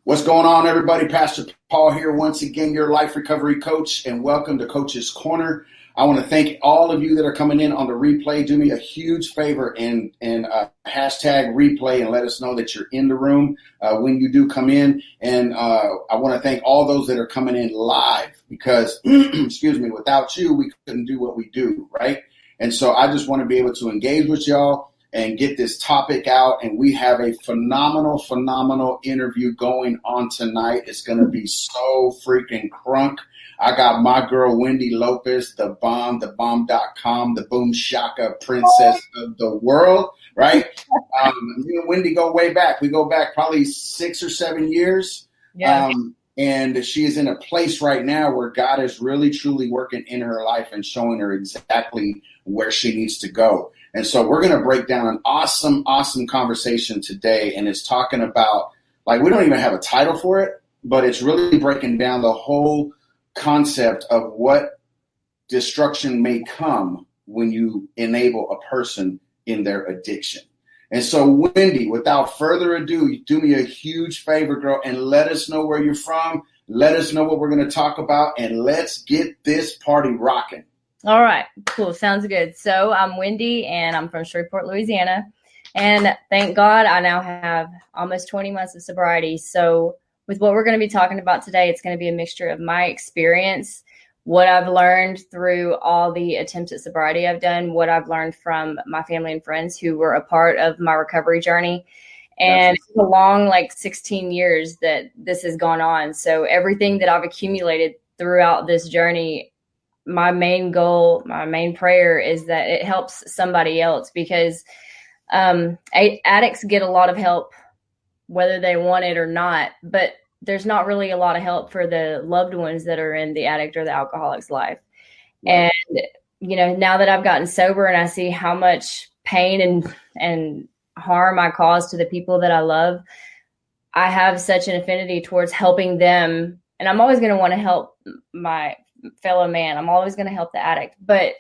What's going on, everybody? Pastor Paul here, once again, your life recovery coach, and welcome to Coach's Corner. I want to thank all of you that are coming in on the replay. Do me a huge favor and hashtag replay and let us know that you're in the room when you do come in. And I want to thank all those that are coming in live because, excuse me, without you, we couldn't do what we do, right? And so I just want to be able to engage with y'all and get this topic out. And we have a phenomenal interview going on tonight. It's going to be so freaking crunk. I got my girl, WIn Lopez, the bomb, thebomb.com, the boom shaka princess of the world, right? Me and Wendy go way back. We go back probably 6 or 7 years. Yeah. And she is in a place right now where God is really, truly working in her life and showing her exactly where she needs to go. And so we're going to break down an awesome conversation today. And it's talking about, like, we don't even have a title for it, but it's really breaking down the whole concept of what destruction may come when you enable a person in their addiction. And so, Wendy, without further ado, do me a huge favor, girl, and let us know where you're from. Let us know what we're going to talk about, and let's get this party rocking. All right, cool. Sounds good. So I'm Wendy, and I'm from Shreveport, Louisiana. And thank God I now have almost 20 months of sobriety. So with what we're going to be talking about today, it's going to be a mixture of my experience, what I've learned through all the attempts at sobriety I've done, what I've learned from my family and friends who were a part of my recovery journey. And it's a long, 16 years that this has gone on. So everything that I've accumulated throughout this journey, my main goal, my main prayer is that it helps somebody else, because addicts get a lot of help whether they want it or not, but there's not really a lot of help for the loved ones that are in the addict or the alcoholic's life. Right. And, now that I've gotten sober and I see how much pain and harm I cause to the people that I love, I have such an affinity towards helping them. And I'm always going to want to help my fellow man. I'm always going to help the addict, but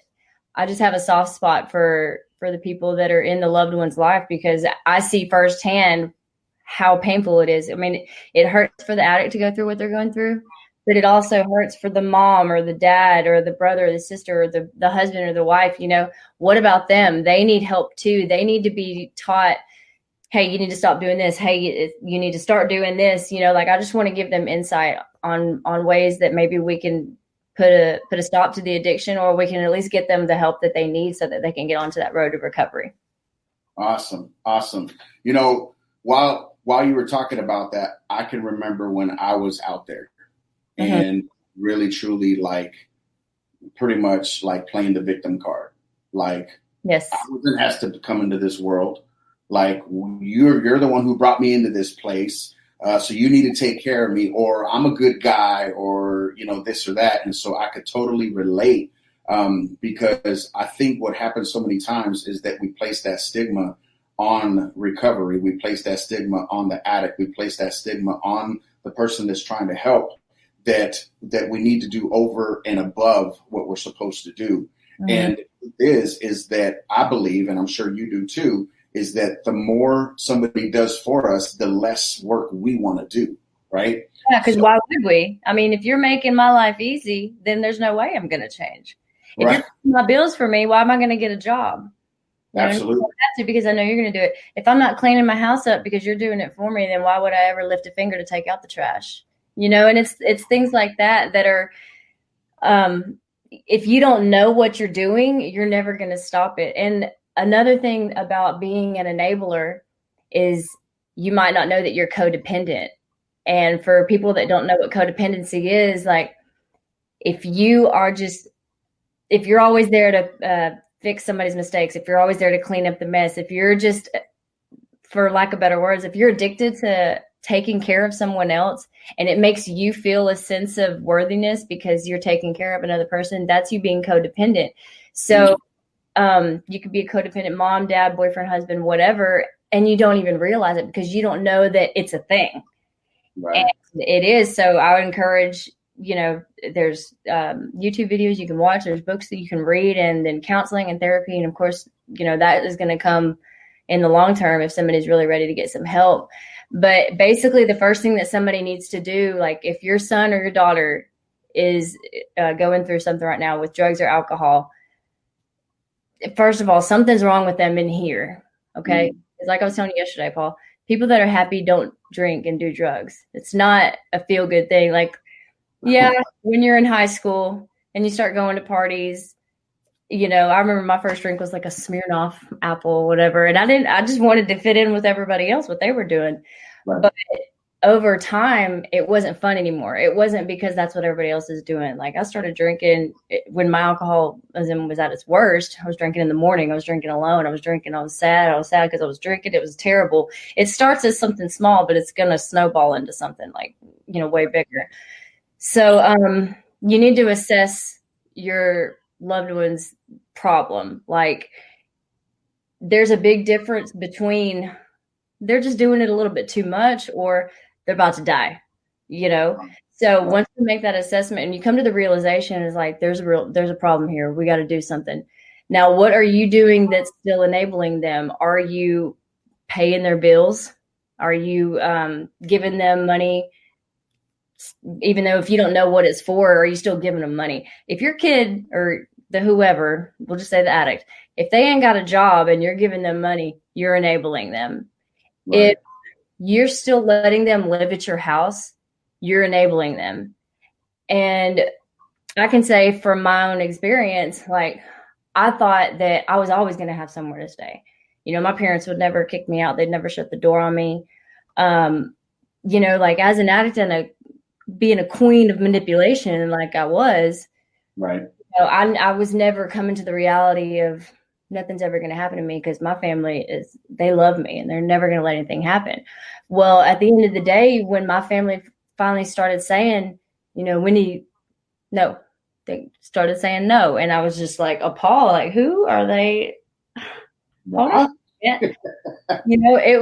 I just have a soft spot for the people that are in the loved one's life, because I see firsthand how painful it is. I mean, it hurts for the addict to go through what they're going through, but it also hurts for the mom or the dad or the brother or the sister or the husband or the wife. What about them? They need help too. They need to be taught, hey, you need to stop doing this. Hey, you need to start doing this. I just want to give them insight on ways that maybe we can put a stop to the addiction, or we can at least get them the help that they need so that they can get onto that road to recovery. Awesome. While you were talking about that, I can remember when I was out there and really, truly, pretty much playing the victim card. Yes, I wasn't asked to come into this world. You're the one who brought me into this place. So you need to take care of me, or I'm a good guy, or, this or that. And so I could totally relate because I think what happens so many times is that we place that stigma on recovery. We place that stigma on the addict. We place that stigma on the person that's trying to help, that we need to do over and above what we're supposed to do. Mm-hmm. And is that I believe, and I'm sure you do too, is that the more somebody does for us, the less work we want to do, right? Yeah, because why would we? I mean, if you're making my life easy, then there's no way I'm going to change. If you're paying my bills for me, why am I going to get a job? Absolutely. Because I know you're going to do it. If I'm not cleaning my house up because you're doing it for me, then why would I ever lift a finger to take out the trash? And it's things like that are, if you don't know what you're doing, you're never going to stop it. And another thing about being an enabler is you might not know that you're codependent. And for people that don't know what codependency is, if you're always there to fix somebody's mistakes, if you're always there to clean up the mess, if you're just, for lack of better words, if you're addicted to taking care of someone else and it makes you feel a sense of worthiness because you're taking care of another person, that's you being codependent. So you could be a codependent mom, dad, boyfriend, husband, whatever, and you don't even realize it because you don't know that it's a thing. Right. And it is. So I would encourage, there's YouTube videos you can watch, there's books that you can read, and then counseling and therapy. And of course, that is going to come in the long term if somebody's really ready to get some help. But basically, the first thing that somebody needs to do, like if your son or your daughter is going through something right now with drugs or alcohol, first of all, something's wrong with them in here. Okay. It's like I was telling you yesterday, Paul, people that are happy don't drink and do drugs. It's not a feel good thing. Like, yeah, when you're in high school and you start going to parties, you know, I remember my first drink was like a Smirnoff apple, whatever. And I just wanted to fit in with everybody else, what they were doing. Right. But over time, it wasn't fun anymore. It wasn't because that's what everybody else is doing. Like I started drinking when my alcoholism was at its worst. I was drinking in the morning. I was drinking alone. I was sad. I was sad because I was drinking. It was terrible. It starts as something small, but it's going to snowball into something like, you know, way bigger. So you need to assess your loved one's problem. Like there's a big difference between they're just doing it a little bit too much or they're about to die, you know? So once you make that assessment and you come to the realization is like, there's a problem here. We got to do something. Now, what are you doing that's still enabling them? Are you paying their bills? Are you giving them money? Even though if you don't know what it's for, are you still giving them money? If your kid or the whoever, we'll just say the addict, if they ain't got a job and you're giving them money, you're enabling them. Right. If you're still letting them live at your house, you're enabling them. And I can say from my own experience, like I thought that I was always going to have somewhere to stay. You know, my parents would never kick me out. They'd never shut the door on me. You know, like as an addict and being a queen of manipulation, like I was, right. You know, I was never coming to the reality of nothing's ever going to happen to me because my family they love me and they're never going to let anything happen. Well, at the end of the day, when my family finally started saying, you know, no, they started saying no. And I was just like appalled, like, who are they? What? Yeah. You know, it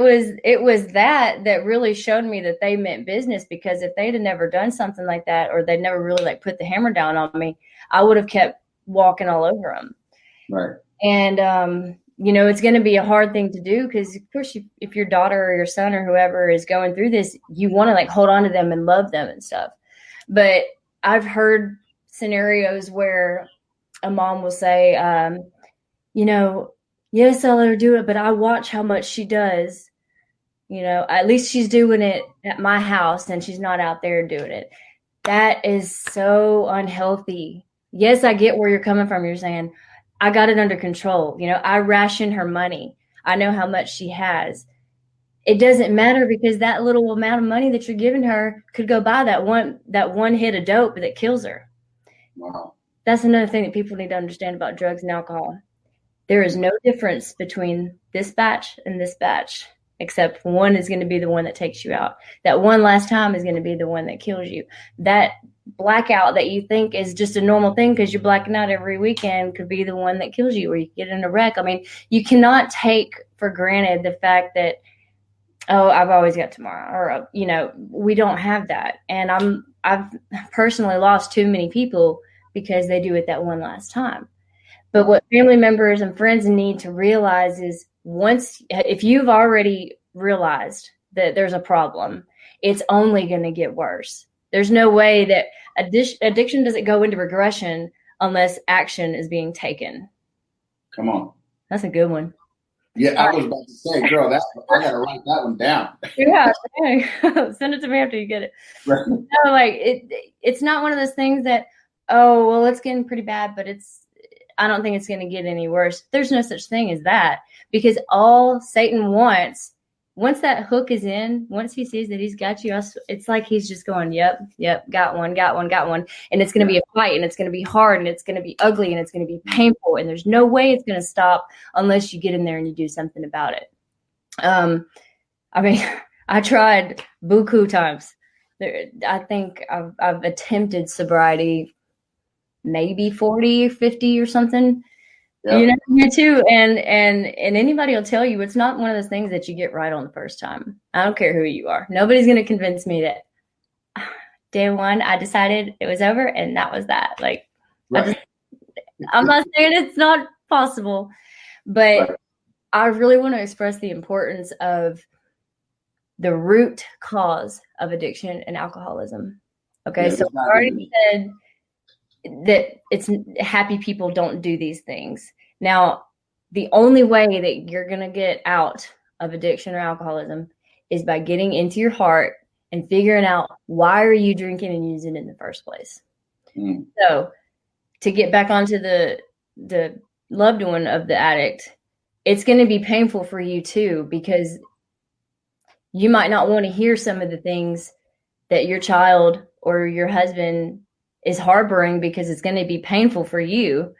was that really showed me that they meant business, because if they'd have never done something like that, or they'd never really like put the hammer down on me, I would have kept walking all over them. Right. And, you know, it's going to be a hard thing to do because, of course, if your daughter or your son or whoever is going through this, you want to like hold on to them and love them and stuff. But I've heard scenarios where a mom will say, you know, yes, I'll let her do it, but I watch how much she does. You know, at least she's doing it at my house and she's not out there doing it. That is so unhealthy. Yes, I get where you're coming from. You're saying, I got it under control. You know, I ration her money. I know how much she has. It doesn't matter because that little amount of money that you're giving her could go buy that one hit of dope that kills her. Wow. That's another thing that people need to understand about drugs and alcohol. There is no difference between this batch and this batch, except one is going to be the one that takes you out. That one last time is going to be the one that kills you. That blackout that you think is just a normal thing because you're blacking out every weekend could be the one that kills you, or you get in a wreck. I mean, you cannot take for granted the fact that, oh, I've always got tomorrow, or, you know, we don't have that. And I've personally lost too many people because they do it that one last time. But what family members and friends need to realize is if you've already realized that there's a problem, it's only going to get worse. There's no way that addiction doesn't go into regression unless action is being taken. Come on. That's a good one. Yeah, I was about to say, girl, I got to write that one down. Yeah, send it to me after you get it. Right. No, like it's not one of those things that, oh, well, it's getting pretty bad, but I don't think it's going to get any worse. There's no such thing as that, because all Satan wants, once that hook is in, once he sees that he's got you, it's like he's just going, yep, got one. And it's going to be a fight, and it's going to be hard, and it's going to be ugly, and it's going to be painful. And there's no way it's going to stop unless you get in there and you do something about it. I mean, I tried buku times. I think I've attempted sobriety maybe 40 or 50 or something. Yep. You know, me too. And anybody will tell you it's not one of those things that you get right on the first time. I don't care who you are. Nobody's going to convince me that day one I decided it was over and that was that. Like, right. I'm not saying it's not possible, but right. I really want to express the importance of the root cause of addiction and alcoholism. Okay, Yeah, so I already said that it's happy people don't do these things. Now, the only way that you're going to get out of addiction or alcoholism is by getting into your heart and figuring out, why are you drinking and using in the first place? So to get back onto the loved one of the addict, it's going to be painful for you too, because you might not want to hear some of the things that your child or your husband is harboring, because it's going to be painful for you.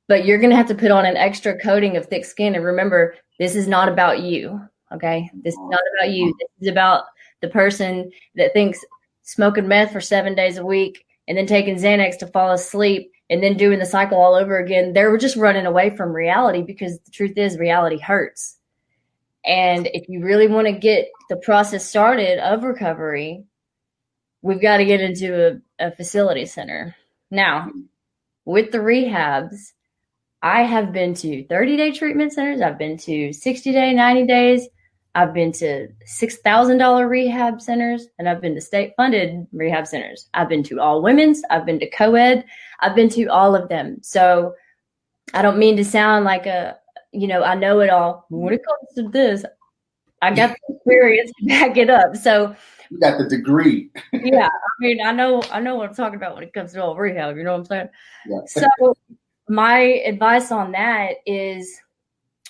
But you're going to have to put on an extra coating of thick skin. And remember, this is not about you. Okay. This is not about you. This is about the person that thinks smoking meth for 7 days a week and then taking Xanax to fall asleep and then doing the cycle all over again. They're just running away from reality, because the truth is, reality hurts. And if you really want to get the process started of recovery, we've got to get into a facility center. Now, with the rehabs, I have been to 30-day treatment centers. I've been to 60-day, 90 days. I've been to $6,000 rehab centers, and I've been to state-funded rehab centers. I've been to all women's. I've been to co-ed. I've been to all of them. So I don't mean to sound like I know it all. When it comes to this, I got the experience to back it up. So you got the degree. Yeah, I mean, I know what I'm talking about when it comes to all rehab. You know what I'm saying? Yeah. So my advice on that is,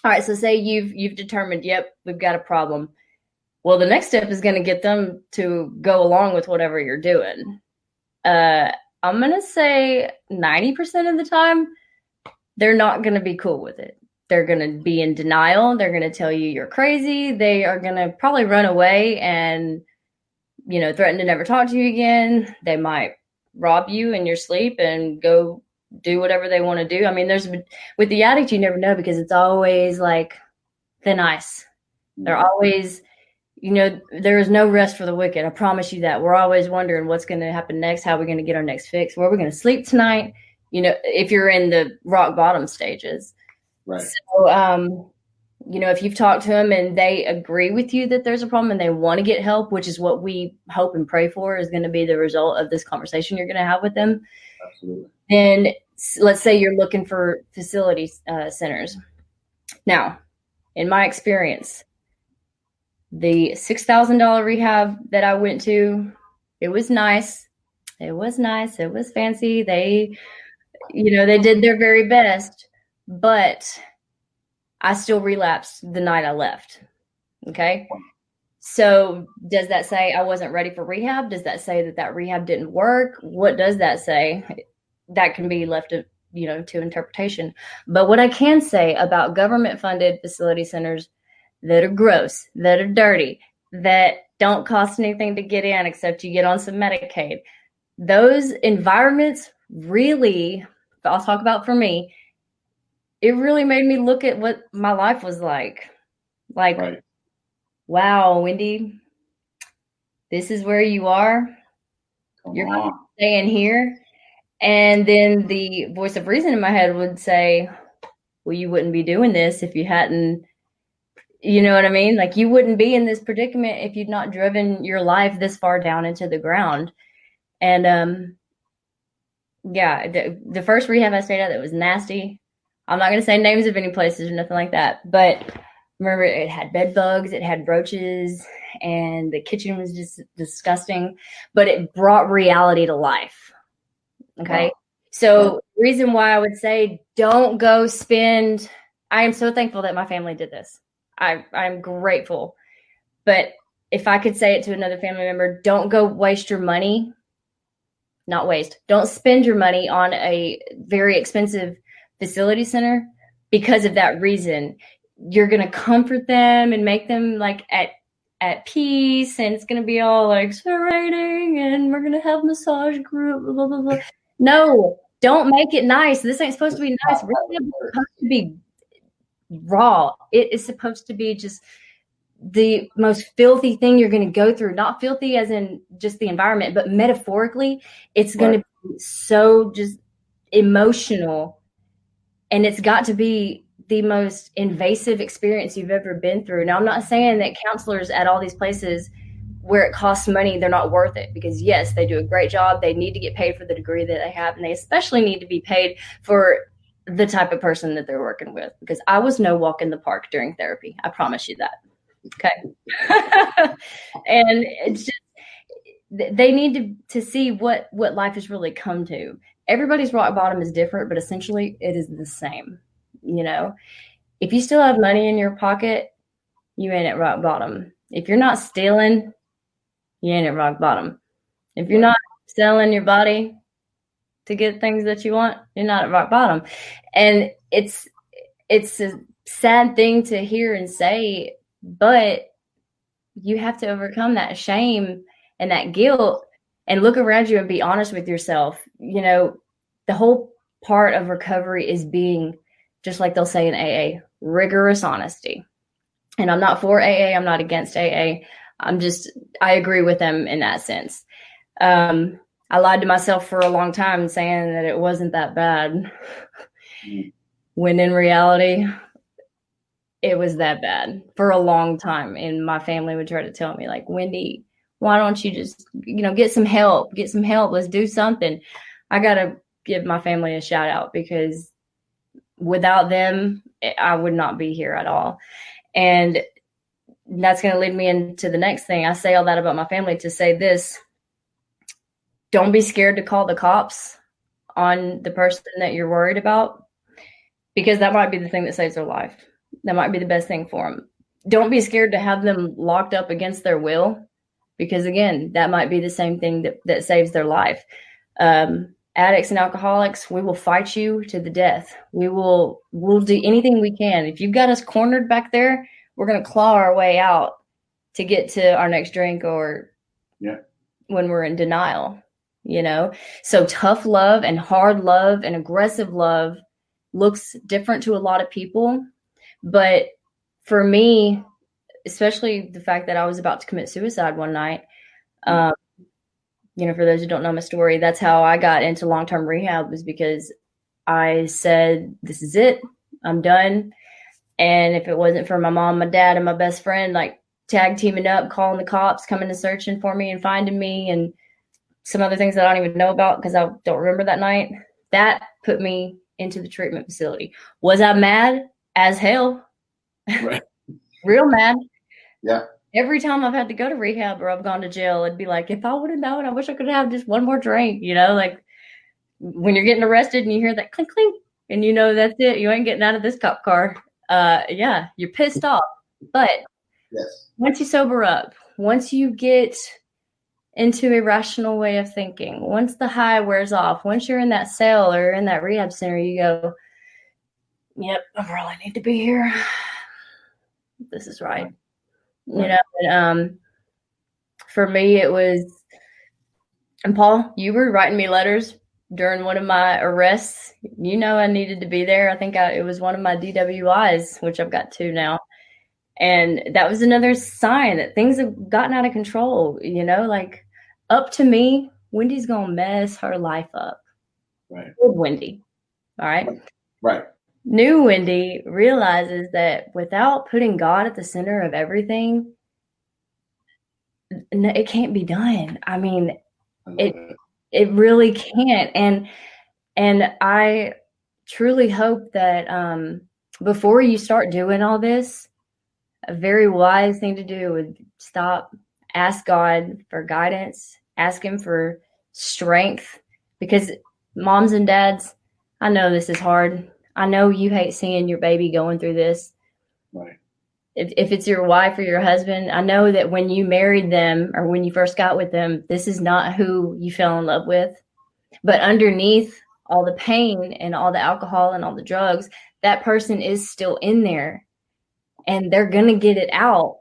all right, so say you've determined, yep, we've got a problem. Well, the next step is going to get them to go along with whatever you're doing. I'm going to say 90% of the time, they're not going to be cool with it. They're going to be in denial. They're going to tell you you're crazy. They are going to probably run away and, threaten to never talk to you again. They might rob you in your sleep and go do whatever they want to do. I mean, with the addict, you never know, because it's always like thin ice. They're always, there is no rest for the wicked. I promise you that. We're always wondering what's going to happen next. How are we going to get our next fix? Where are we going to sleep tonight? If you're in the rock bottom stages. Right. So, if you've talked to them and they agree with you that there's a problem and they want to get help, which is what we hope and pray for is going to be the result of this conversation you're going to have with them. Absolutely. Then let's say you're looking for facility centers. Now, in my experience, the $6,000 rehab that I went to, it was nice. It was nice. It was fancy. They did their very best, but I still relapsed the night I left. Okay. So does that say I wasn't ready for rehab? Does that say that rehab didn't work? What does that say? That can be left to interpretation. But what I can say about government funded facility centers that are gross, that are dirty, that don't cost anything to get in except you get on some Medicaid, those environments really, I'll talk about for me, it really made me look at what my life was like. Right. Wow, Wendy, this is where you are. You're going to stay in here. And then the voice of reason in my head would say, well, you wouldn't be doing this if you hadn't, you know what I mean? Like, you wouldn't be in this predicament if you'd not driven your life this far down into the ground. And the first rehab I stayed at that was nasty. I'm not going to say names of any places or nothing like that, but remember, it had bed bugs, it had roaches, and the kitchen was just disgusting, but it brought reality to life. Okay. Wow. So the reason why I would say don't go spend, I am so thankful that my family did this. I'm grateful. But if I could say it to another family member, don't go waste your money. Not waste. Don't spend your money on a very expensive facility center because of that reason. You're going to comfort them and make them like at peace, and it's going to be all like serrating, and we're going to have massage group, blah, blah, blah. No, don't make it nice. This ain't supposed to be nice. Really, it's supposed to be raw. It is supposed to be just the most filthy thing you're going to go through. Not filthy as in just the environment, but metaphorically, it's going to be so just emotional. And it's got to be the most invasive experience you've ever been through. Now, I'm not saying that counselors at all these places where it costs money, they're not worth it, because yes, they do a great job. They need to get paid for the degree that they have, and they especially need to be paid for the type of person that they're working with, because I was no walk in the park during therapy. I promise you that. Okay. And it's just, they need to see what life has really come to. Everybody's rock bottom is different, but essentially it is the same. You know, if you still have money in your pocket, you ain't at rock bottom. If you're not stealing, you ain't at rock bottom. If you're not selling your body to get things that you want, you're not at rock bottom. And it's a sad thing to hear and say, but you have to overcome that shame and that guilt and look around you and be honest with yourself. You know, the whole part of recovery is being, just like they'll say in AA, rigorous honesty. And I'm not for AA. I'm not against AA. I agree with them in that sense. I lied to myself for a long time saying that it wasn't that bad, when in reality, it was that bad for a long time. And my family would try to tell me, like, Wendy, why don't you just, get some help, let's do something. I got to give my family a shout out, because without them, I would not be here at all. And that's going to lead me into the next thing. I say all that about my family to say this: don't be scared to call the cops on the person that you're worried about, because that might be the thing that saves their life. That might be the best thing for them. Don't be scared to have them locked up against their will, because again, that might be the same thing that saves their life. Addicts and alcoholics, we will fight you to the death. We'll do anything we can. If you've got us cornered back there, we're going to claw our way out to get to our next drink, or when we're in denial, So tough love and hard love and aggressive love looks different to a lot of people. But for me, especially the fact that I was about to commit suicide one night, for those who don't know my story, that's how I got into long-term rehab, was because I said, this is it, I'm done. And if it wasn't for my mom, my dad, and my best friend, like tag teaming up, calling the cops, coming and searching for me and finding me, and some other things that I don't even know about because I don't remember that night, that put me into the treatment facility. Was I mad as hell? Right. Real mad. Yeah. Every time I've had to go to rehab or I've gone to jail, it'd be like, if I would have known, I wish I could have just one more drink, like when you're getting arrested and you hear that clink, clink, and that's it. You ain't getting out of this cop car. You're pissed off. But once you sober up, once you get into a rational way of thinking, once the high wears off, once you're in that cell or in that rehab center, you go, yep, I really need to be here. This is right. And for me, it was, and Paul, you were writing me letters during one of my arrests. I needed to be there. I think it was one of my DWIs, which I've got 2 now. And that was another sign that things have gotten out of control, like up to me, Wendy's going to mess her life up. Right. Old Wendy. All right. Right. New Wendy realizes that without putting God at the center of everything, it can't be done. I mean, it really can't. And I truly hope that before you start doing all this, a very wise thing to do would stop, ask God for guidance, ask him for strength, because moms and dads, I know this is hard. I know you hate seeing your baby going through this. Right. If it's your wife or your husband, I know that when you married them or when you first got with them, this is not who you fell in love with. But underneath all the pain and all the alcohol and all the drugs, that person is still in there, and they're going to get it out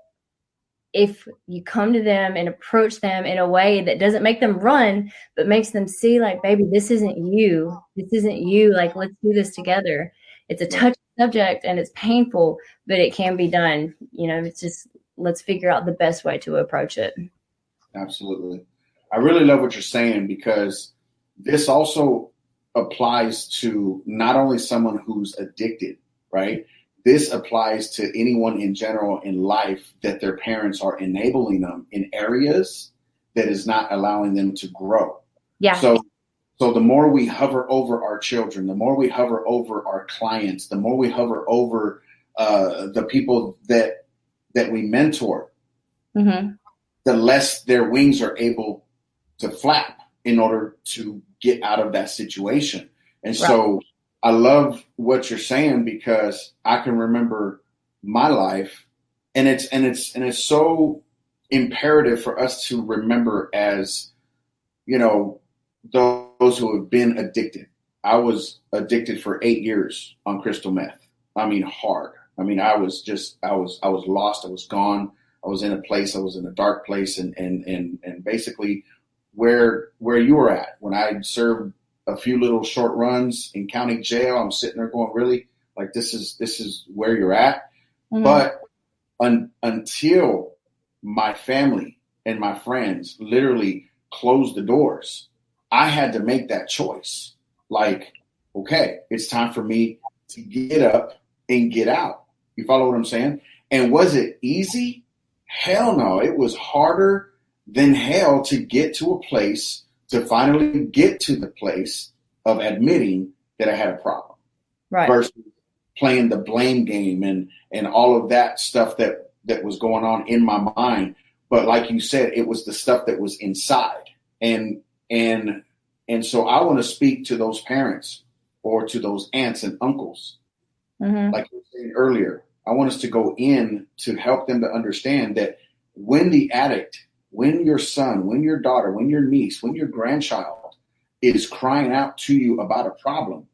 if you come to them and approach them in a way that doesn't make them run, but makes them see, like, baby, this isn't you. This isn't you. Like, let's do this together. It's a touchy subject and it's painful, but it can be done. It's just, let's figure out the best way to approach it. Absolutely. I really love what you're saying, because this also applies to not only someone who's addicted, right? This applies to anyone in general in life that their parents are enabling them in areas that is not allowing them to grow. Yeah. So the more we hover over our children, the more we hover over our clients, the more we hover over the people that we mentor, Mm-hmm. the less their wings are able to flap in order to get out of that situation. And Right. so I love what you're saying, because I can remember my life, and it's so imperative for us to remember, as you know, those who have been addicted. I was addicted for 8 years on crystal meth. I mean, hard. I mean, I was lost. I was gone. I was in a place. I was in a dark place, and basically where you were at when I served a few little short runs in county jail. I'm sitting there going, really, like, this is where you're at. Mm-hmm. But until my family and my friends literally closed the doors, I had to make that choice. Like, okay, it's time for me to get up and get out. You follow what I'm saying? And was it easy? Hell no. It was harder than hell to get to a place, to finally get to the place of admitting that I had a problem. Right. Versus playing the blame game and all of that stuff that was going on in my mind. But like you said, it was the stuff that was inside. And so I want to speak to those parents or to those aunts and uncles. Mm-hmm. Like you were saying earlier, I want us to go in to help them to understand that when the addict, when your son, when your daughter, when your niece, when your grandchild is crying out to you about a problem,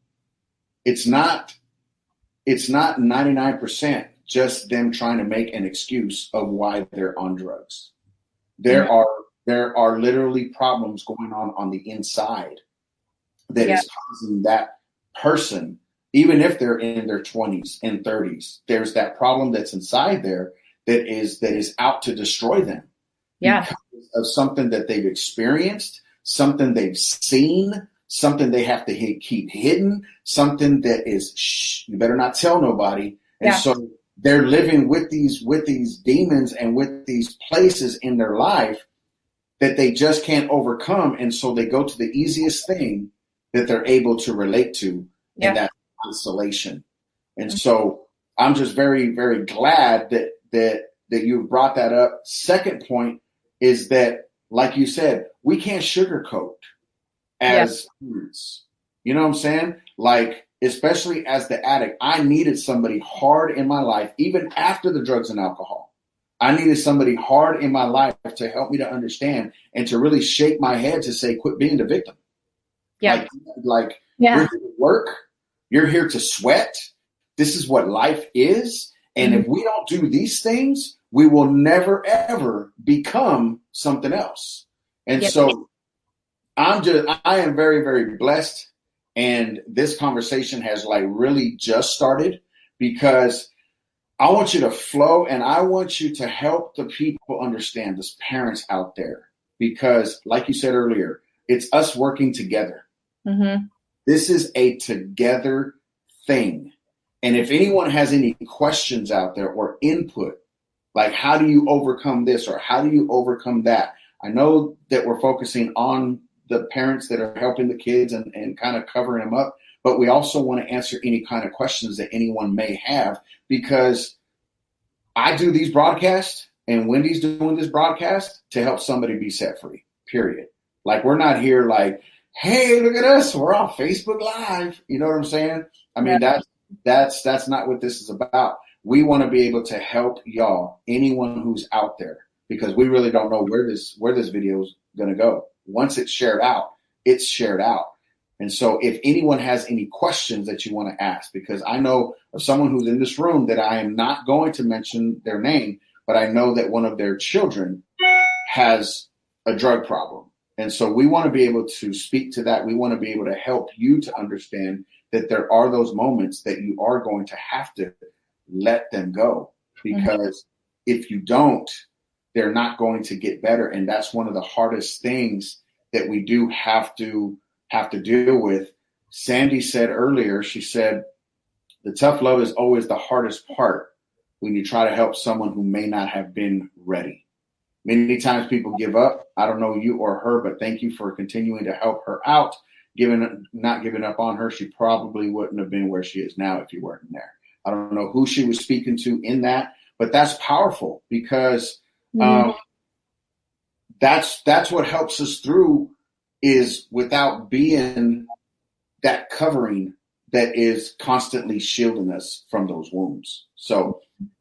it's not 99% just them trying to make an excuse of why they're on drugs. There are literally problems going on the inside that is causing that person, even if they're in their 20s and 30s, there's that problem that's inside there that is out to destroy them. Yeah. Because of something that they've experienced, something they've seen, something they have to keep hidden, something that is, shh, you better not tell nobody. And so they're living with these demons and with these places in their life that they just can't overcome. And so they go to the easiest thing that they're able to relate to, and that's isolation. And so I'm just very, very glad that you brought that up. Second point is that, like you said, we can't sugarcoat as parents. You know what I'm saying? Like, especially as the addict, I needed somebody hard in my life, even after the drugs and alcohol. I needed somebody hard in my life to help me to understand and to really shake my head to say, quit being the victim. Yeah. Like you're here to work. You're here to sweat. This is what life is. And if we don't do these things, we will never, ever become something else. And so I am very, very blessed. And this conversation has like really just started, because I want you to flow and I want you to help the people understand, this parents out there, because like you said earlier, it's us working together. Mm-hmm. This is a together thing. And if anyone has any questions out there or input, like how do you overcome this or how do you overcome that? I know that we're focusing on the parents that are helping the kids and kind of covering them up, but we also want to answer any kind of questions that anyone may have, because I do these broadcasts and Wendy's doing this broadcast to help somebody be set free, period. Like, we're not here like, hey, look at us, we're on Facebook Live. You know what I'm saying? I mean, that's not what this is about. We want to be able to help y'all, anyone who's out there, because we really don't know where this video is going to go. Once it's shared out, it's shared out. And so if anyone has any questions that you want to ask, because I know of someone who's in this room that I am not going to mention their name, but I know that one of their children has a drug problem. And so we want to be able to speak to that. We want to be able to help you to understand that there are those moments that you are going to have to let them go, because if you don't, they're not going to get better. And that's one of the hardest things that we do have to deal with. Sandy said earlier, she said, The tough love is always the hardest part when you try to help someone who may not have been ready. Many times people give up. I don't know you or her, but thank you for continuing to help her out. Not giving up on her, she probably wouldn't have been where she is now if you weren't there. I don't know who she was speaking to in that, but that's powerful because that's what helps us through, is without being that covering that is constantly shielding us from those wounds. So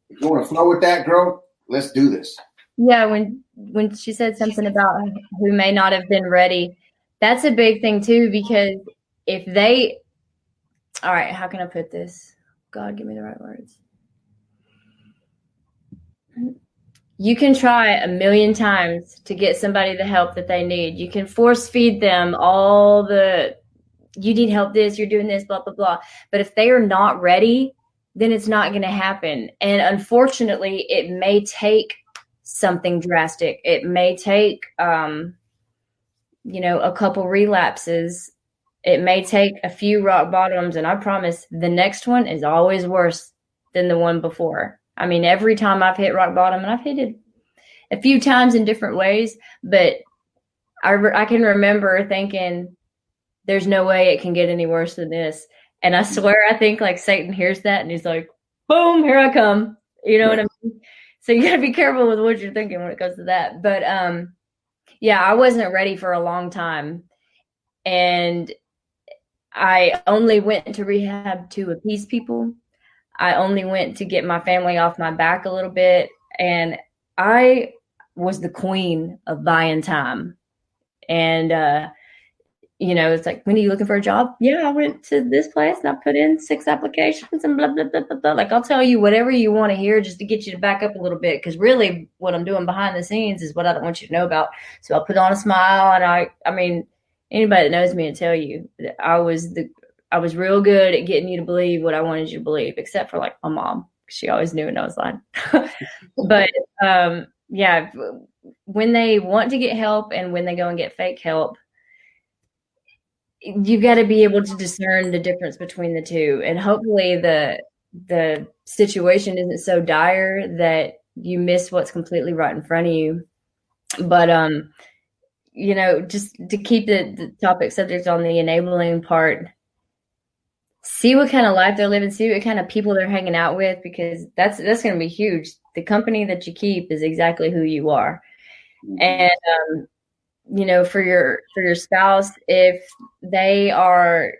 if you want to flow with that, girl, let's do this. Yeah, when she said something about who may not have been ready, that's a big thing too, because if they, all right, how can I put this? God, give me the right words. You can try a million times to get somebody the help that they need. You can force feed them all the, you need help this, you're doing this, blah, blah, blah. But if they are not ready, then it's not going to happen. And unfortunately, it may take something drastic. It may take, a couple relapses. It may take a few rock bottoms. And I promise the next one is always worse than the one before. I mean, every time I've hit rock bottom, and I've hit it a few times in different ways, but I can remember thinking, there's no way it can get any worse than this. And I swear, I think like Satan hears that and he's like, boom, here I come. You know what I mean? So you got to be careful with what you're thinking when it comes to that. But yeah, I wasn't ready for a long time. And I only went to rehab to appease people. I only went to get my family off my back a little bit. And I was the queen of buying time. And, it's like, when are you looking for a job? Yeah, I went to this place and I put in 6 applications and blah, blah, blah, blah, blah. Like, I'll tell you whatever you want to hear just to get you to back up a little bit. Because really what I'm doing behind the scenes is what I don't want you to know about. So I'll put on a smile. And I mean, anybody that knows me will tell you that I was real good at getting you to believe what I wanted you to believe, except for like my mom. She always knew when I was lying. But yeah, when they want to get help and when they go and get fake help, you got to be able to discern the difference between the two. And hopefully the situation isn't so dire that you miss what's completely right in front of you. But, just to keep the topic subject on the enabling part, see what kind of life they're living, see what kind of people they're hanging out with, because that's going to be huge. The company that you keep is exactly who you are. And, for your spouse, if they are,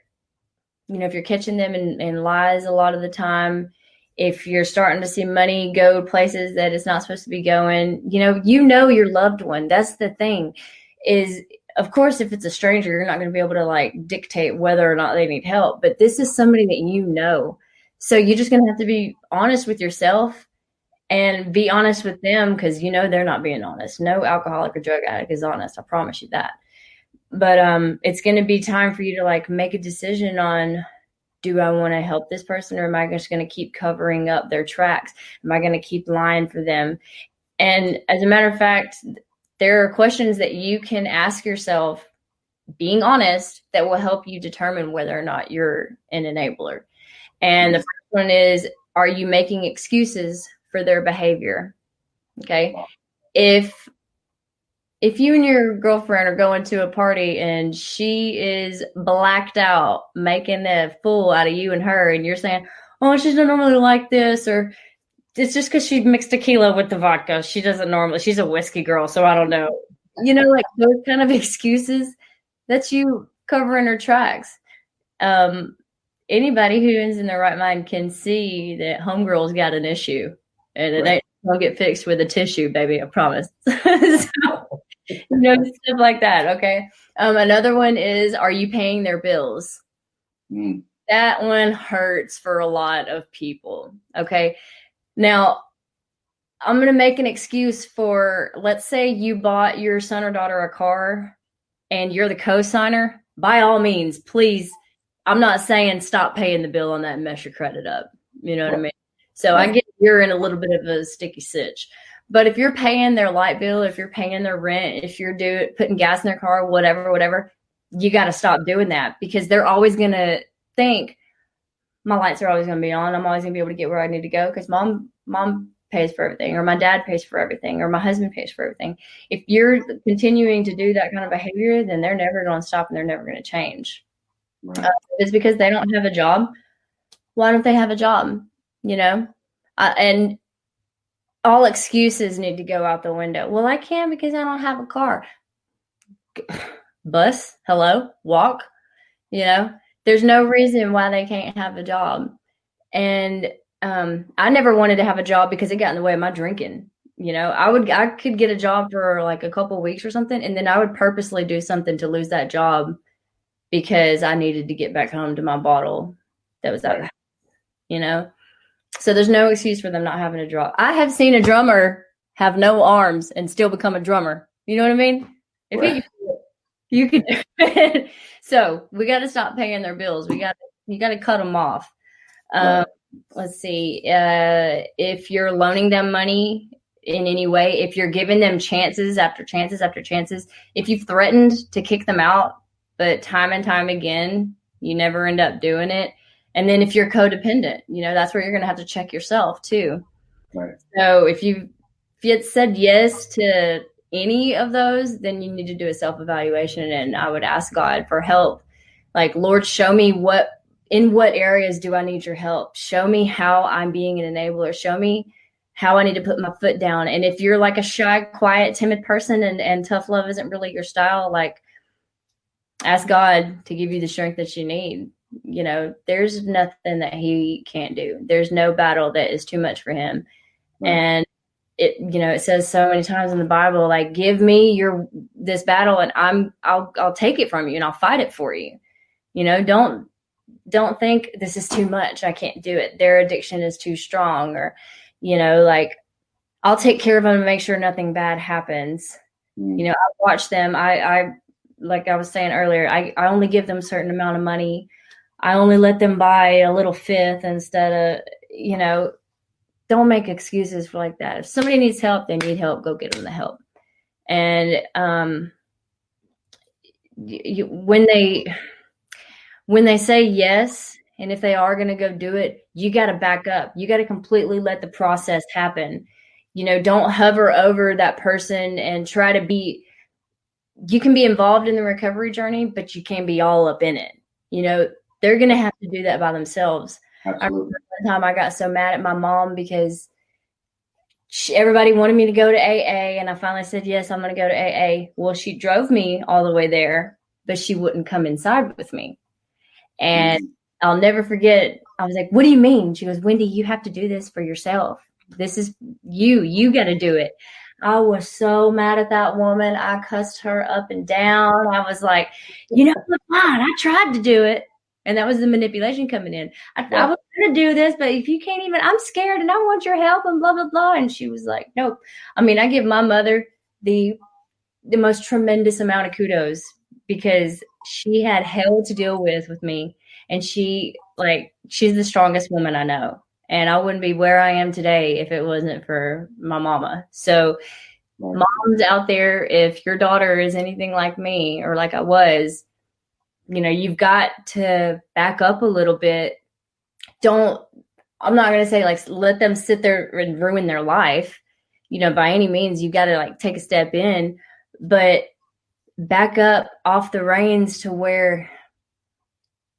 if you're catching them in lies a lot of the time, if you're starting to see money go places that it's not supposed to be going, your loved one. That's the thing is, of course, if it's a stranger, you're not going to be able to like dictate whether or not they need help. But this is somebody that so you're just going to have to be honest with yourself and be honest with them, because they're not being honest. No alcoholic or drug addict is honest. I promise you that. But it's going to be time for you to like make a decision on, do I want to help this person, or am I just going to keep covering up their tracks? Am I going to keep lying for them? And as a matter of fact, there are questions that you can ask yourself, being honest, that will help you determine whether or not you're an enabler. And the first one is, are you making excuses for their behavior? Okay. If you and your girlfriend are going to a party and she is blacked out, making a fool out of you and her, and you're saying, oh, she's not normally like this, or it's just because she mixed tequila with the vodka. She doesn't normally, she's a whiskey girl, so I don't know. Like those kind of excuses, that's you covering her tracks. Anybody who is in their right mind can see that homegirl's got an issue, and it ain't gonna get fixed with a tissue, baby, I promise. So, stuff like that. Okay. Another one is, are you paying their bills? That one hurts for a lot of people. Okay. Now, I'm going to make an excuse for, let's say you bought your son or daughter a car and you're the co-signer. By all means, please, I'm not saying stop paying the bill on that and mess your credit up. You know what I mean? So I get you're in a little bit of a sticky sitch. But if you're paying their light bill, if you're paying their rent, if you're putting gas in their car, whatever, you got to stop doing that, because they're always going to think, my lights are always going to be on. I'm always going to be able to get where I need to go because mom pays for everything, or my dad pays for everything, or my husband pays for everything. If you're continuing to do that kind of behavior, then they're never going to stop and they're never going to change. Right. If it's because they don't have a job, why don't they have a job? You know, and all excuses need to go out the window. Well, I can't because I don't have a car. Bus, hello, walk. You know, there's no reason why they can't have a job. And I never wanted to have a job because it got in the way of my drinking. You know, I could get a job for like a couple of weeks or something, and then I would purposely do something to lose that job because I needed to get back home to my bottle that was out of the house, you know. So there's no excuse for them not having a job. I have seen a drummer have no arms and still become a drummer. You know what I mean? If Right. you could do it. So we got to stop paying their bills. You got to cut them off. Right. Let's see. If you're loaning them money in any way, if you're giving them chances after chances after chances, if you've threatened to kick them out, but time and time again, you never end up doing it. And then if you're codependent, you know, that's where you're going to have to check yourself too. Right. So if you had said yes to any of those, then you need to do a self-evaluation. And I would ask God for help. Like, Lord, show me in what areas do I need your help? Show me how I'm being an enabler. Show me how I need to put my foot down. And if you're like a shy, quiet, timid person and tough love isn't really your style, like, ask God to give you the strength that you need. You know, there's nothing that he can't do. There's no battle that is too much for him. Right. And it says so many times in the Bible, like, give me this battle and I'll take it from you and I'll fight it for you. You know, don't think this is too much. I can't do it. Their addiction is too strong, or, you know, like, I'll take care of them and make sure nothing bad happens. You know, I watch them. I like I was saying earlier, I only give them a certain amount of money. I only let them buy a little fifth instead of, you know, don't make excuses for like that. If somebody needs help, they need help, go get them the help. And when they say yes, and if they are going to go do it, you got to back up. You got to completely let the process happen. You know, don't hover over that person and try to you can be involved in the recovery journey, but you can't be all up in it. You know, they're going to have to do that by themselves. Absolutely. I remember one time I got so mad at my mom because everybody wanted me to go to AA, and I finally said, yes, I'm going to go to AA. Well, she drove me all the way there, but she wouldn't come inside with me. And I'll never forget, I was like, what do you mean? She goes, Wendy, you have to do this for yourself. This is you got to do it. I was so mad at that woman. I cussed her up and down. I was like, you know what, fine, I tried to do it. And that was the manipulation coming in. I was going to do this, but if you can't even, I'm scared and I want your help and blah, blah, blah. And she was like, nope. I mean, I give my mother the most tremendous amount of kudos because she had hell to deal with me. And she's the strongest woman I know. And I wouldn't be where I am today if it wasn't for my mama. So moms out there, if your daughter is anything like me or like I was, you know, you've got to back up a little bit. I'm not going to say like let them sit there and ruin their life, you know, by any means. You got to like take a step in, but back up off the reins to where,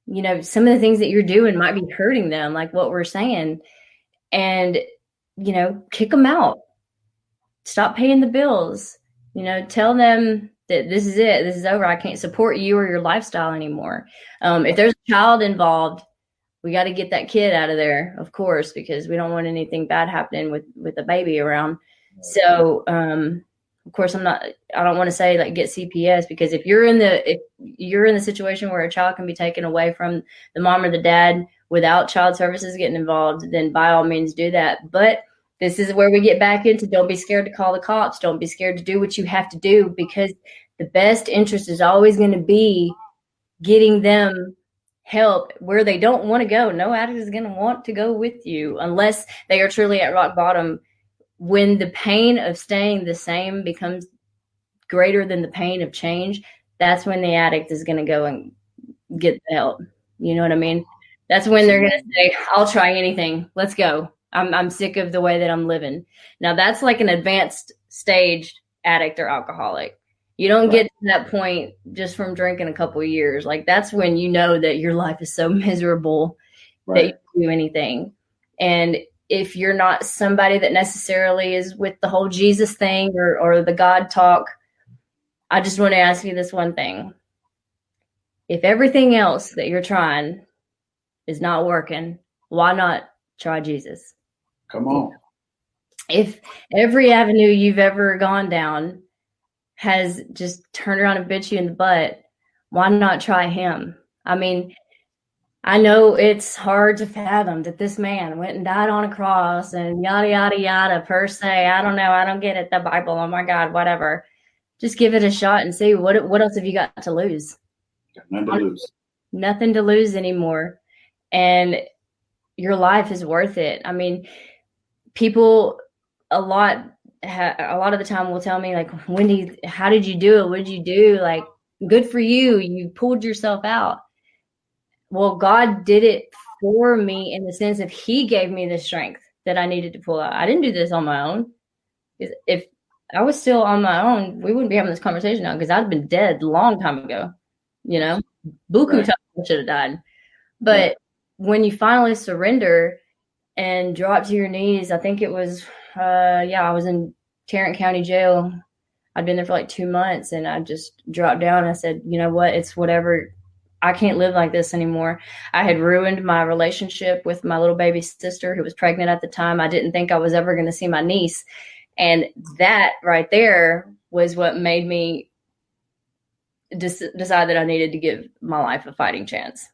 you know, some of the things that you're doing might be hurting them, like what we're saying, and, you know, kick them out. Stop paying the bills, you know, tell them that this is it. This is over. I can't support you or your lifestyle anymore. If there's a child involved, we got to get that kid out of there, of course, because we don't want anything bad happening with the baby around. So, of course, I don't want to say like get CPS, because if you're in the situation where a child can be taken away from the mom or the dad without child services getting involved, then by all means do that. But this is where we get back into, don't be scared to call the cops. Don't be scared to do what you have to do, because the best interest is always going to be getting them help where they don't want to go. No addict is going to want to go with you unless they are truly at rock bottom. When the pain of staying the same becomes greater than the pain of change, that's when the addict is going to go and get the help. You know what I mean? That's when they're going to say, I'll try anything. Let's go. I'm sick of the way that I'm living. Now that's like an advanced stage addict or alcoholic. You don't get to that point just from drinking a couple of years. Like that's when you know that your life is so miserable that you can do anything. And if you're not somebody that necessarily is with the whole Jesus thing or the God talk, I just want to ask you this one thing. If everything else that you're trying is not working, why not try Jesus? Come on. If every avenue you've ever gone down has just turned around and bit you in the butt, why not try him? I mean, I know it's hard to fathom that this man went and died on a cross and yada, yada, yada, per se. I don't know. I don't get it. The Bible. Oh, my God, whatever. Just give it a shot and see what else have you got to lose? Nothing to lose. Nothing to lose anymore. And your life is worth it. I mean, people a lot of the time will tell me, like, Wendy, how did you do it? What did you do? Like, good for you. You pulled yourself out. Well, God did it for me in the sense of he gave me the strength that I needed to pull out. I didn't do this on my own. If I was still on my own, we wouldn't be having this conversation now because I'd been dead a long time ago. You know, Buku time should have died. But when you finally surrender and drop to your knees, I think it was, I was in Tarrant County Jail. I'd been there for like 2 months and I just dropped down. I said, you know what? It's whatever. I can't live like this anymore. I had ruined my relationship with my little baby sister who was pregnant at the time. I didn't think I was ever going to see my niece. And that right there was what made me decide that I needed to give my life a fighting chance.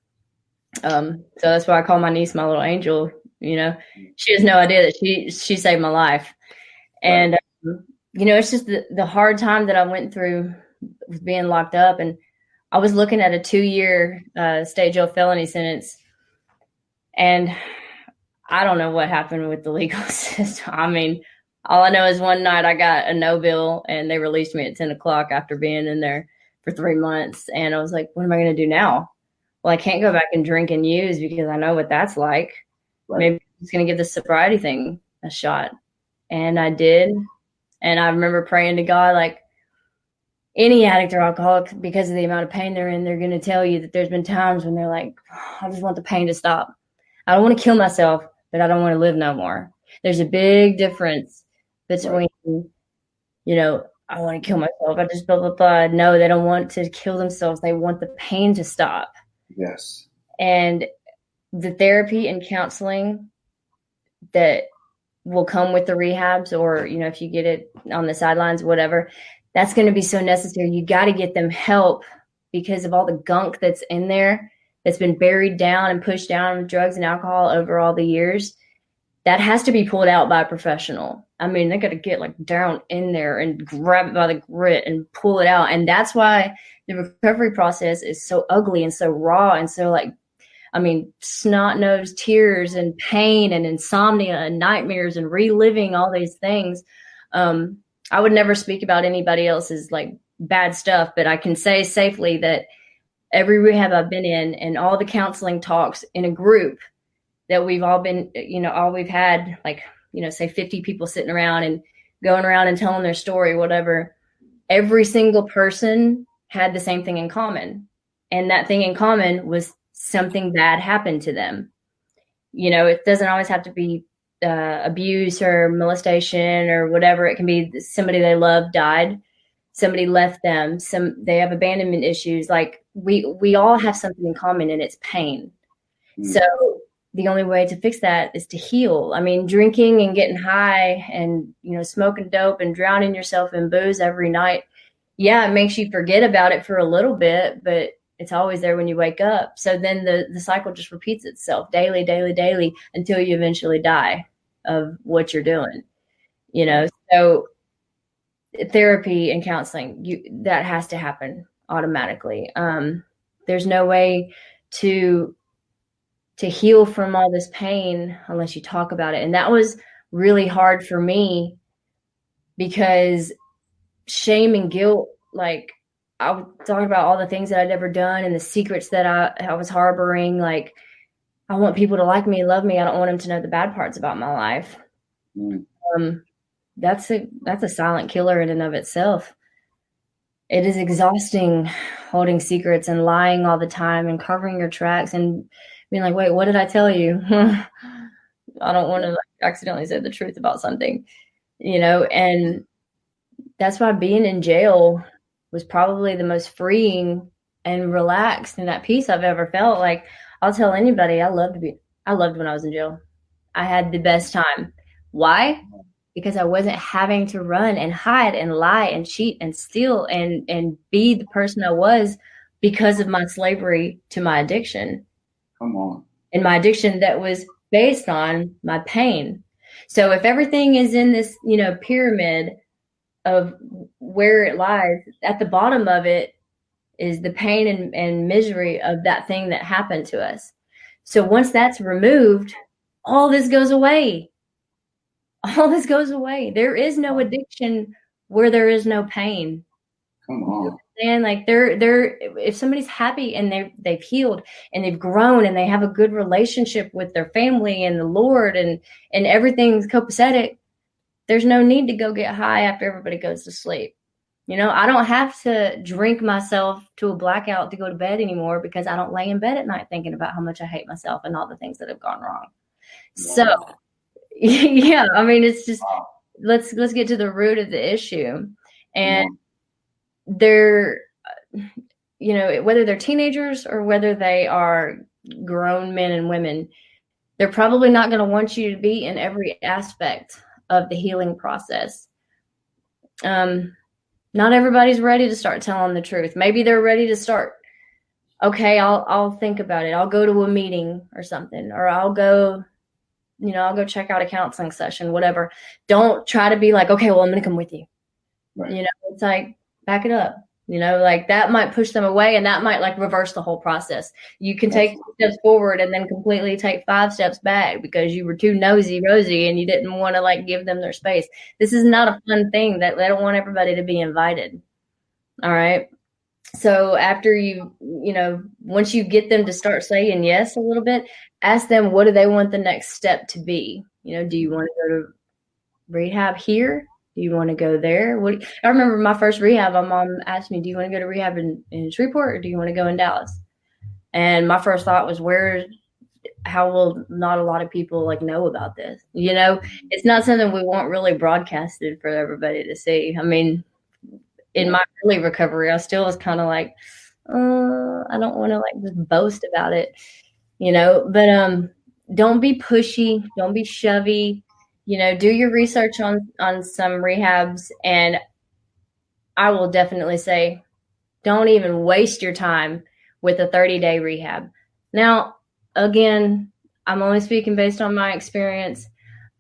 So that's why I call my niece my little angel. You know, she has no idea that she saved my life. And, it's just the hard time that I went through with being locked up. And I was looking at a 2-year state jail felony sentence. And I don't know what happened with the legal system. I mean, all I know is one night I got a no bill and they released me at 10 o'clock after being in there for 3 months. And I was like, what am I going to do now? Well, I can't go back and drink and use because I know what that's like. Maybe I'm just going to give the sobriety thing a shot. And I did. And I remember praying to God, like, any addict or alcoholic, because of the amount of pain they're in, they're going to tell you that there's been times when they're like, I just want the pain to stop. I don't want to kill myself, but I don't want to live no more. There's a big difference between, I want to kill myself. I just blah, blah, blah. No, they don't want to kill themselves. They want the pain to stop. Yes. And the therapy and counseling that will come with the rehabs or, if you get it on the sidelines, whatever, that's going to be so necessary. You got to get them help because of all the gunk that's in there that's been buried down and pushed down with drugs and alcohol over all the years. That has to be pulled out by a professional. I mean, they got to get like down in there and grab it by the grit and pull it out. And that's why the recovery process is so ugly and so raw and so snot-nosed tears and pain and insomnia and nightmares and reliving all these things. I would never speak about anybody else's like bad stuff, but I can say safely that every rehab I've been in and all the counseling talks in a group that we've all been, all we've had, like, say 50 people sitting around and going around and telling their story, whatever, every single person had the same thing in common. And that thing in common was something bad happened to them. It doesn't always have to be abuse or molestation or whatever. It can be somebody they love died, somebody left them, they have abandonment issues. Like we all have something in common, and it's pain. So the only way to fix that is to heal. I mean, drinking and getting high and smoking dope and drowning yourself in booze every night, it makes you forget about it for a little bit, but it's always there when you wake up. So then the cycle just repeats itself daily, daily, daily until you eventually die of what you're doing, So therapy and counseling, that has to happen automatically. There's no way to heal from all this pain unless you talk about it. And that was really hard for me because shame and guilt, like, I was talking about all the things that I'd ever done and the secrets that I was harboring. Like, I want people to like me, love me. I don't want them to know the bad parts about my life. That's a silent killer in and of itself. It is exhausting holding secrets and lying all the time and covering your tracks and being like, wait, what did I tell you? I don't want to accidentally say the truth about something, and that's why being in jail was probably the most freeing and relaxed and at peace I've ever felt. Like, I'll tell anybody, I loved when I was in jail. I had the best time. Why? Because I wasn't having to run and hide and lie and cheat and steal and be the person I was because of my slavery to my addiction. Come on. And my addiction that was based on my pain. So if everything is in this, pyramid of where it lies, at the bottom of it is the pain and misery of that thing that happened to us. So once that's removed, all this goes away. All this goes away. There is no addiction where there is no pain. Come on. And like if somebody's happy and they've healed and they've grown and they have a good relationship with their family and the Lord and everything's copacetic, there's no need to go get high after everybody goes to sleep. I don't have to drink myself to a blackout to go to bed anymore because I don't lay in bed at night thinking about how much I hate myself and all the things that have gone wrong. Wow. So yeah, I mean, it's just, let's get to the root of the issue. And they're, whether they're teenagers or whether they are grown men and women, they're probably not going to want you to be in every aspect of the healing process. Not everybody's ready to start telling the truth. Maybe they're ready to start, okay, I'll think about it. I'll go to a meeting or something, or I'll go check out a counseling session, whatever. Don't try to be like, okay, well, I'm going to come with you. Right. It's like, back it up. Like that might push them away and that might like reverse the whole process. You can take steps forward and then completely take 5 steps back because you were too nosy, Rosie, and you didn't want to like give them their space. This is not a fun thing that they don't want everybody to be invited. All right. So after once you get them to start saying yes a little bit, ask them, what do they want the next step to be? Do you want to go to rehab here? Do you want to go there? I remember my first rehab, my mom asked me, do you want to go to rehab in Shreveport or do you want to go in Dallas? And my first thought was, how will not a lot of people like know about this? It's not something we want really broadcasted for everybody to see. I mean, in my early recovery, I still was kind of like, I don't want to like just boast about it, but don't be pushy. Don't be shovey. Do your research on some rehabs. And I will definitely say, don't even waste your time with a 30-day rehab. Now, again, I'm only speaking based on my experience,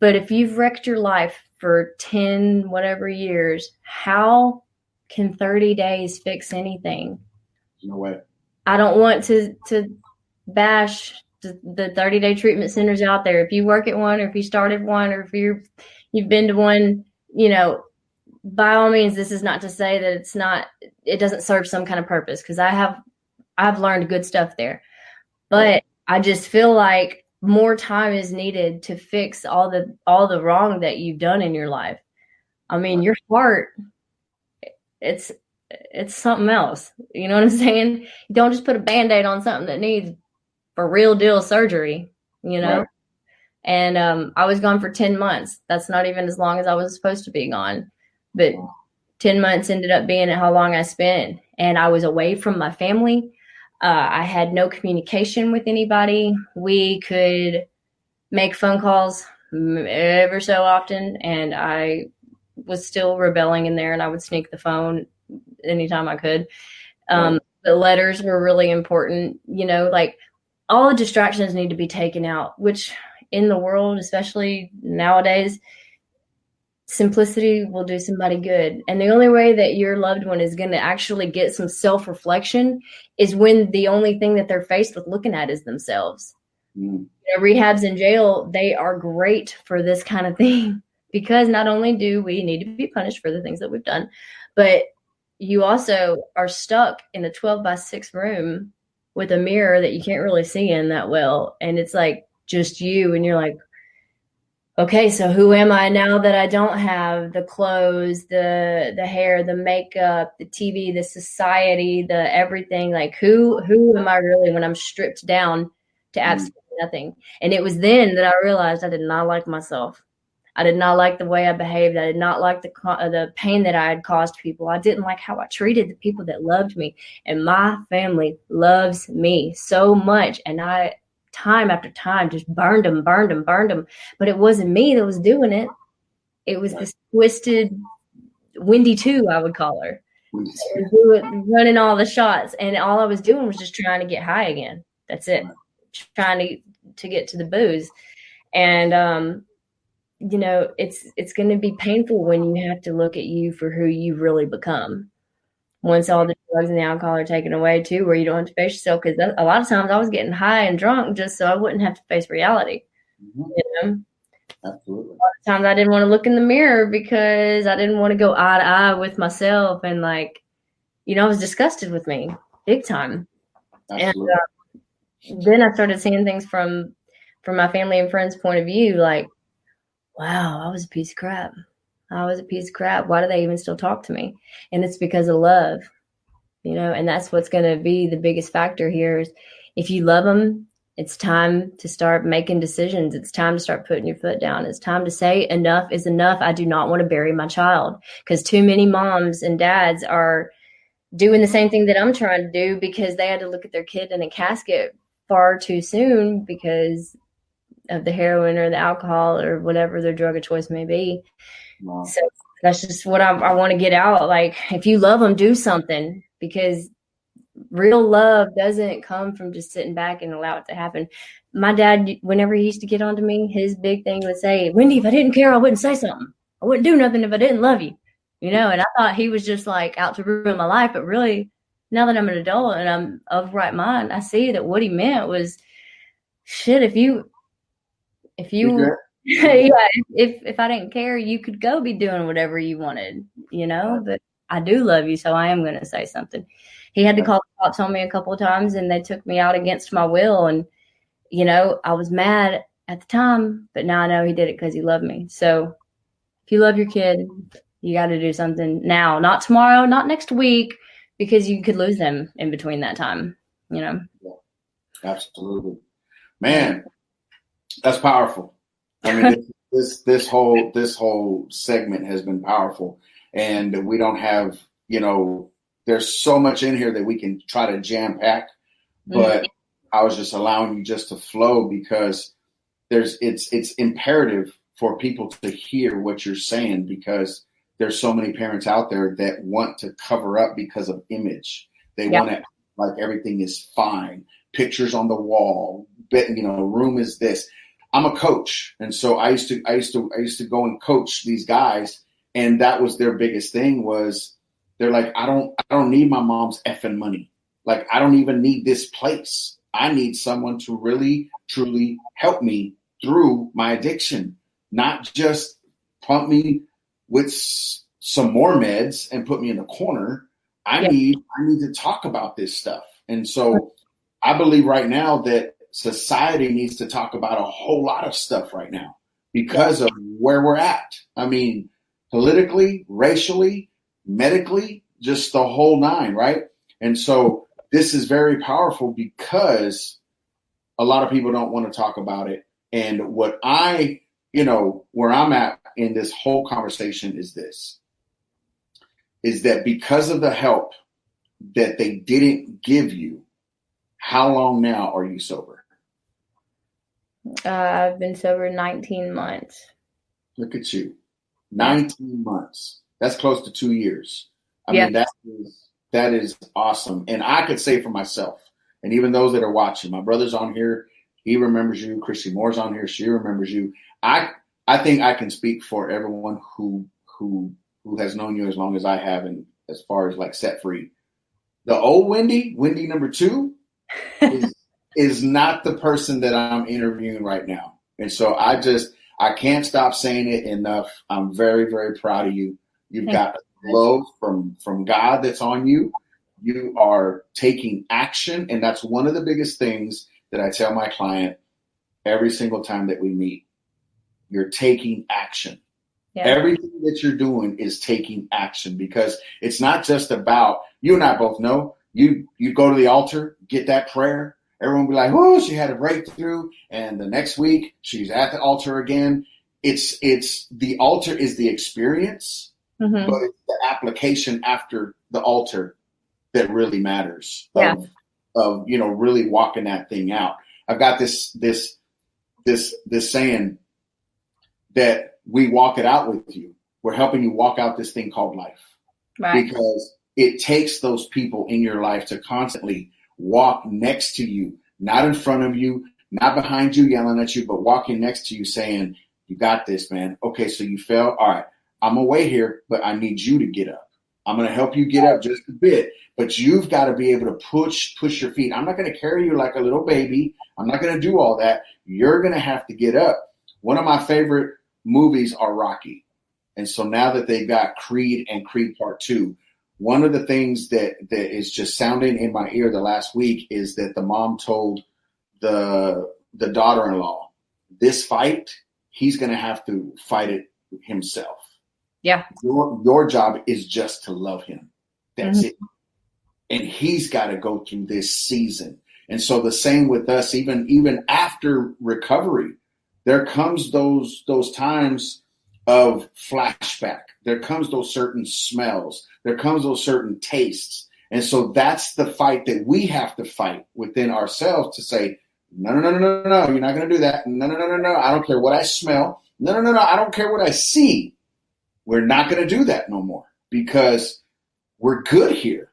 but if you've wrecked your life for 10 whatever years, how can 30 days fix anything? No way. I don't want to bash the 30-day treatment centers out there. If you work at one or if you started one or if you've been to one, by all means, this is not to say that it doesn't serve some kind of purpose, because I've learned good stuff there. But I just feel like more time is needed to fix all the wrong that you've done in your life. I mean, your heart, it's something else. You know what I'm saying? You don't just put a Band-Aid on something that needs for real deal surgery, Right. And I was gone for 10 months. That's not even as long as I was supposed to be gone. But 10 months ended up being how long I spent. And I was away from my family. I had no communication with anybody. We could make phone calls ever so often. And I was still rebelling in there, and I would sneak the phone anytime I could. The letters were really important, like all the distractions need to be taken out, which in the world, especially nowadays, simplicity will do somebody good. And the only way that your loved one is going to actually get some self-reflection is when the only thing that they're faced with looking at is themselves. Rehabs in jail, they are great for this kind of thing, because not only do we need to be punished for the things that we've done, but you also are stuck in a 12-by-6 room with a mirror that you can't really see in that well. And it's like just you. And you're like, okay, so who am I now that I don't have the clothes, the hair, the makeup, the TV, the society, the everything? Like who am I really when I'm stripped down to absolutely nothing? And it was then that I realized I did not like myself. I did not like the way I behaved. I did not like the pain that I had caused people. I didn't like how I treated the people that loved me. And my family loves me so much. And I, time after time, just burned them. But it wasn't me that was doing it. It was this twisted Wendy 2, I would call her. Running all the shots. And all I was doing was just trying to get high again. That's it. Trying to get to the booze. And, you know, it's going to be painful when you have to look at you for who you really become. Once all the drugs and the alcohol are taken away too, where you don't have to face yourself. Because a lot of times I was getting high and drunk just so I wouldn't have to face reality. You know? Absolutely. A lot of times I didn't want to look in the mirror because I didn't want to go eye to eye with myself. And like, you know, I was disgusted with me big time. Absolutely. And then I started seeing things from my family and friends' point of view, like, wow, I was a piece of crap. Why do they even still talk to me? And it's because of love, you know, and that's what's going to be the biggest factor here is if you love them, it's time to start making decisions. It's time to start putting your foot down. It's time to say enough is enough. I do not want to bury my child, because too many moms and dads are doing the same thing that I'm trying to do because they had to look at their kid in a casket far too soon because of the heroin or the alcohol or whatever their drug of choice may be. Wow. So that's just what I want to get out. Like, if you love them, do something, because real love doesn't come from just sitting back and allow it to happen. My dad, whenever he used to get onto me, his big thing would say, Wendy, if I didn't care, I wouldn't say something. I wouldn't do nothing if I didn't love you, you know? And I thought he was just like out to ruin my life. But really, now that I'm an adult and I'm of right mind, I see that what he meant was, shit, if you yeah, if I didn't care, you could go be doing whatever you wanted, you know, but I do love you, so I am going to say something. He had to call the cops on me a couple of times, and they took me out against my will. And, you know, I was mad at the time, but now I know he did it because he loved me. So if you love your kid, you got to do something now, not tomorrow, not next week, because you could lose them in between that time, you know? Absolutely. Man, that's powerful. I mean, this whole segment has been powerful, and we don't have, you know, there's so much in here that we can try to jam pack, but I was just allowing you just to flow because it's imperative for people to hear what you're saying, because there's so many parents out there that want to cover up because of image. They want to, like, everything is fine. Pictures on the wall, you know, room is this. I'm a coach, and so I used to go and coach these guys, and that was their biggest thing was they're like, I don't need my mom's effing money. Like, I don't even need this place. I need someone to really, truly help me through my addiction, not just pump me with some more meds and put me in a corner. I need to talk about this stuff. And so I believe right now that society needs to talk about a whole lot of stuff right now because of where we're at. I mean, politically, racially, medically, just the whole nine, right? And so this is very powerful because a lot of people don't want to talk about it. And what where I'm at in this whole conversation is that because of the help that they didn't give you, how long now are you sober? I've been sober 19 months. Look at you. 19 months. That's close to 2 years. I mean, that is awesome. And I could say for myself, and even those that are watching, my brother's on here. He remembers you. Chrissy Moore's on here. She remembers you. I think I can speak for everyone who has known you as long as I have, and as far as like set free. The old Wendy number 2, is not the person that I'm interviewing right now. And so I can't stop saying it enough. I'm very, very proud of you. You've got love from God that's on you. You are taking action. And that's one of the biggest things that I tell my client every single time that we meet. You're taking action. Yeah. Everything that you're doing is taking action, because it's not just about, you and I both know, you go to the altar, get that prayer, everyone will be like, oh, she had a breakthrough, and the next week she's at the altar again. It's the altar is the experience, but it's the application after the altar that really matters. Of really walking that thing out. I've got this saying that we walk it out with you. We're helping you walk out this thing called life. Right. Because it takes those people in your life to constantly walk next to you, not in front of you, not behind you yelling at you, but walking next to you saying, you got this, man. Okay, so you fell. All right, I'm going to wait here, but I need you to get up. I'm going to help you get up just a bit, but you've got to be able to push your feet. I'm not going to carry you like a little baby. I'm not going to do all that. You're going to have to get up. One of my favorite movies are Rocky. And so now that they've got Creed and Creed Part 2, one of the things that is just sounding in my ear the last week is that the mom told the daughter-in-law, this fight, he's going to have to fight it himself. Yeah. Your job is just to love him. That's it. And he's got to go through this season. And so the same with us, even after recovery, there comes those times of flashback. There comes those certain smells. There comes those certain tastes. And so that's the fight that we have to fight within ourselves to say, no, you're not going to do that. No, I don't care what I smell. No, I don't care what I see. We're not going to do that no more because we're good here.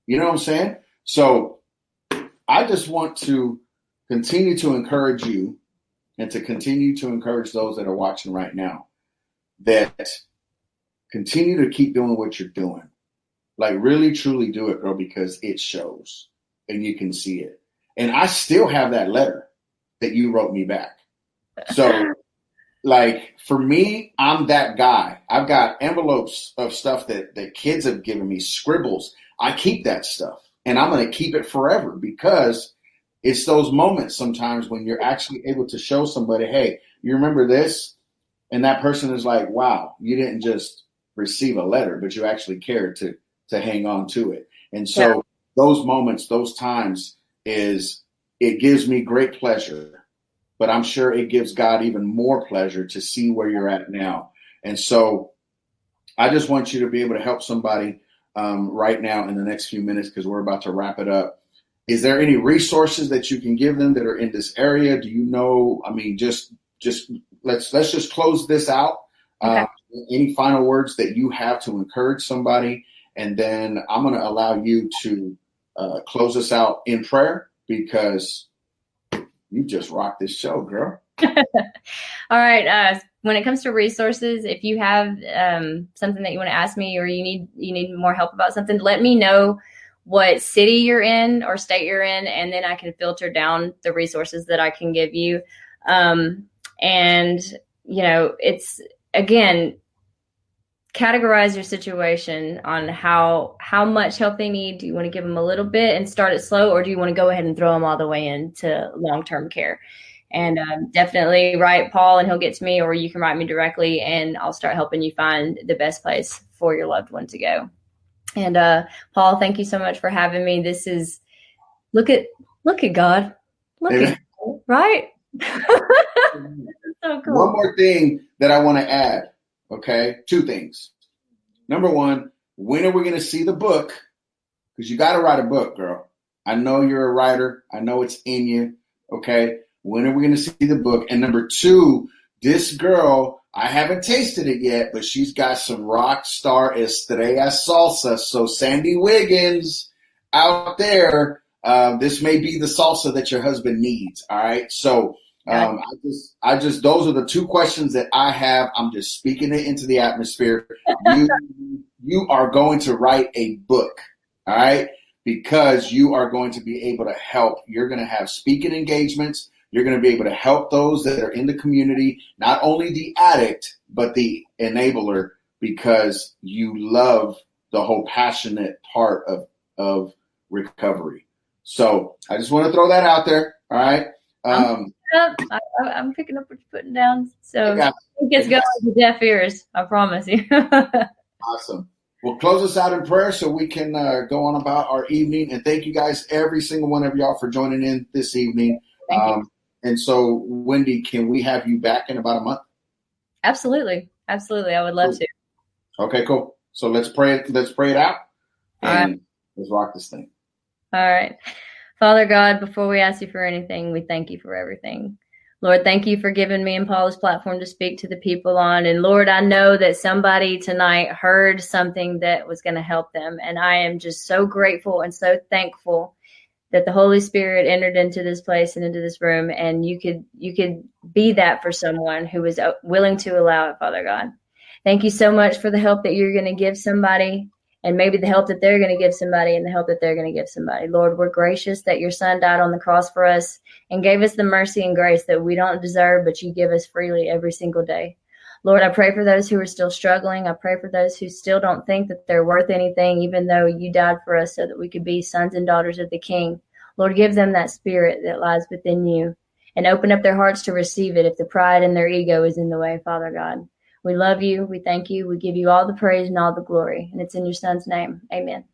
You know what I'm saying? So I just want to continue to encourage you and to continue to encourage those that are watching right now that continue to keep doing what you're doing. Like really, truly do it, girl, because it shows and you can see it. And I still have that letter that you wrote me back. So like for me, I'm that guy. I've got envelopes of stuff that kids have given me, scribbles. I keep that stuff and I'm going to keep it forever because it's those moments sometimes when you're actually able to show somebody, hey, you remember this? And that person is like, wow, you didn't just receive a letter, but you actually cared to hang on to it. And so those moments, those times it gives me great pleasure, but I'm sure it gives God even more pleasure to see where you're at now. And so I just want you to be able to help somebody right now in the next few minutes because we're about to wrap it up. Is there any resources that you can give them that are in this area? Do you know? I mean, just let's just close this out. Okay. Any final words that you have to encourage somebody, and then I'm going to allow you to close us out in prayer because you just rocked this show, girl. All right. When it comes to resources, if you have something that you want to ask me or you need more help about something, let me know what city you're in or state you're in, and then I can filter down the resources that I can give you. And, it's, again, categorize your situation on how much help they need. Do you want to give them a little bit and start it slow, or do you want to go ahead and throw them all the way into long-term care? And definitely write Paul and he'll get to me, or you can write me directly and I'll start helping you find the best place for your loved one to go. And Paul, thank you so much for having me. This is look at God. Look at right? So cool. One more thing that I want to add, okay? 2 things. Number 1, when are we going to see the book? Because you got to write a book, girl. I know you're a writer. I know it's in you, okay? When are we going to see the book? And number 2, this girl, I haven't tasted it yet, but she's got some rock star estrella salsa. So Sandy Wiggins out there, this may be the salsa that your husband needs. All right. So I just those are the 2 questions that I have. I'm just speaking it into the atmosphere. You are going to write a book. All right. Because you are going to be able to help. You're going to have speaking engagements. You're going to be able to help those that are in the community, not only the addict, but the enabler, because you love the whole passionate part of of recovery. So I just want to throw that out there. All right. I'm picking up what you're putting down. So I think it's going to deaf ears. I promise you. Awesome. Well, close us out in prayer so we can go on about our evening. And thank you guys, every single one of y'all, for joining in this evening. Thank you. And so, Wendy, can we have you back in about a month? Absolutely. Absolutely. I would love to. Okay, cool. So let's pray. Let's pray it out. And let's rock this thing. All right. Father God, before we ask you for anything, we thank you for everything. Lord, thank you for giving me and Paul this platform to speak to the people on. And Lord, I know that somebody tonight heard something that was going to help them. And I am just so grateful and so thankful that the Holy Spirit entered into this place and into this room. And you could be that for someone who was willing to allow it, Father God. Thank you so much for the help that you're going to give somebody, and maybe the help that they're going to give somebody, and the help that they're going to give somebody. Lord, we're gracious that your son died on the cross for us and gave us the mercy and grace that we don't deserve, but you give us freely every single day. Lord, I pray for those who are still struggling. I pray for those who still don't think that they're worth anything, even though you died for us so that we could be sons and daughters of the King. Lord, give them that spirit that lies within you and open up their hearts to receive it if the pride and their ego is in the way, Father God. We love you. We thank you. We give you all the praise and all the glory. And it's in your son's name. Amen.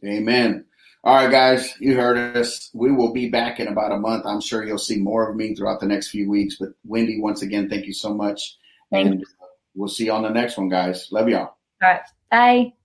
Amen. All right, guys, you heard us. We will be back in about a month. I'm sure you'll see more of me throughout the next few weeks. But Wendy, once again, thank you so much. Thank you. We'll see you on the next one, guys. Love y'all. All right. Bye.